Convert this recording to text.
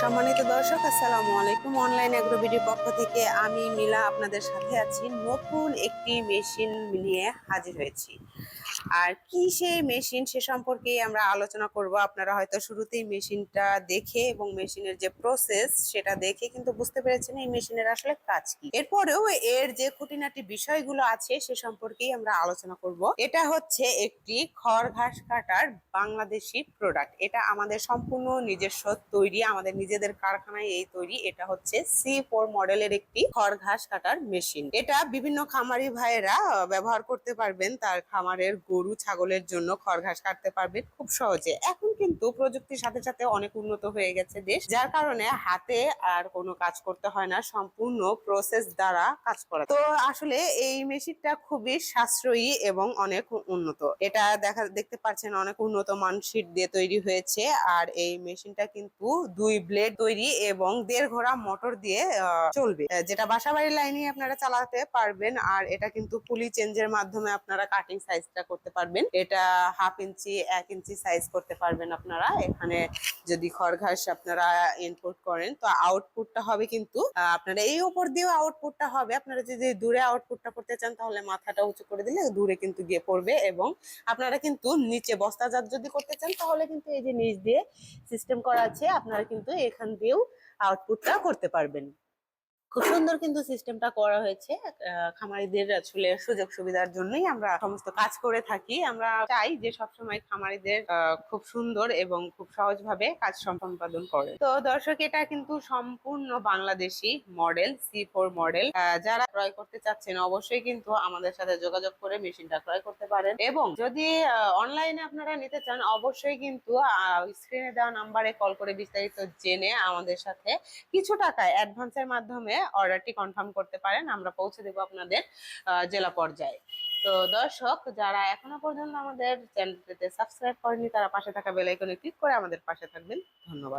সম্মানিত দর্শক, আসসালামু আলাইকুম। অনলাইন এগ্রোবিডির পক্ষ থেকে আমি মিলা আপনাদের সাথে আছি। নতুন একটি মেশিন নিয়ে হাজির হয়েছি। আর কি সেই মেশিন সে সম্পর্কে আমরা আলোচনা করব। আপনারা হয়তো শুরুতেই মেশিনটা দেখে এবং মেশিনের যে প্রসেস সেটা দেখে কিন্তু বুঝতে পেরেছেন এই মেশিনের আসলে কাজ কি। এরপরেও এর যে খুঁটিনাটি বিষয়গুলো আছে সে সম্পর্কেই আমরা আলোচনা করব। এটা হচ্ছে একটি খড় ঘাস কাটার বাংলাদেশি প্রোডাক্ট। এটা আমাদের সম্পূর্ণ নিজস্ব তৈরি, আমাদের নিজেদের কারখানায় এই তৈরি। এটা হচ্ছে C4 মডেলের একটি খড় ঘাস কাটার মেশিন। এটা বিভিন্ন খামারি ভাইয়েরা ব্যবহার করতে পারবেন, তার খামারের গরু ছাগলের জন্য খড় ঘাস কাটতে পারবেন খুব সহজে। এখন কিন্তু প্রযুক্তির সাথে সাথে অনেক উন্নত হয়ে গেছে দেশ, যার কারণে হাতে আর কোনো কাজ করতে হয় না, সম্পূর্ণ প্রসেস দ্বারা কাজ করা। তো আসলে এই মেশিনটা খুবই সাশ্রয়ী এবং অনেক উন্নত। এটা দেখতে পাচ্ছেন অনেক উন্নত মানশিট দিয়ে তৈরি হয়েছে। আর এই মেশিনটা কিন্তু 2 ব্লেড তৈরি এবং 1.5 ঘোড়া মোটর দিয়ে চলবে, যেটা বাসাবাড়ির লাইনে আপনারা চালাতে পারবেন। আর এটা কিন্তু পুলি চেঞ্জের মাধ্যমে আপনারা কাটিং সাইজটা করতে পারবেন। এটা 1/2 ইঞ্চি 1 ইঞ্চি সাইজ করতে পারবেন আপনারা। এখানে যদি খড় ঘাস আপনারা ইনপুট করেন তো আউটপুটটা হবে কিন্তু আপনারা এই উপর দিয়েও আউটপুটটা হবে। আপনারা যদি দূরে আউটপুটটা করতে চান তাহলে মাথাটা উঁচু করে দিলে দূরে কিন্তু গিয়ে পড়বে। এবং আপনারা কিন্তু নিচে বস্তাজাত যদি করতে চান তাহলে কিন্তু এই যে নিচ দিয়ে সিস্টেম করা আছে, আপনারা কিন্তু এখান দিয়েও আউটপুটটা করতে পারবেন। খুব সুন্দর কিন্তু সিস্টেমটা করা হয়েছে। খামারিদের আসলে সুযোগ সুবিধার জন্যই আমরা সমস্ত কাজ করে থাকি। আমরা চাই যে সবসময় খামারিদের খুব সুন্দর এবং খুব সহজভাবে কাজ সম্পাদন করে। তো দর্শক, এটা কিন্তু সম্পূর্ণ বাংলাদেশি মডেল, C4 মডেল। যারা ক্রয় করতে চাচ্ছেন অবশ্যই কিন্তু আমাদের সাথে যোগাযোগ করে মেশিনটা ক্রয় করতে পারেন। এবং যদি অনলাইনে আপনারা নিতে চান অবশ্যই কিন্তু স্ক্রিনে দেওয়া নাম্বারে কল করে বিস্তারিত জেনে আমাদের সাথে কিছু টাকা অ্যাডভান্সের মাধ্যমে অর্ডারটি কনফার্ম করতে পারেন। আমরা পৌঁছে দেবো আপনাদের জেলা পর্যায়ে। তো দর্শক, যারা এখনো পর্যন্ত আমাদের চ্যানেলটিতে সাবস্ক্রাইব করেনি তারা পাশে থাকা বেল আইকনে ক্লিক করে আমাদের পাশে থাকবেন। ধন্যবাদ।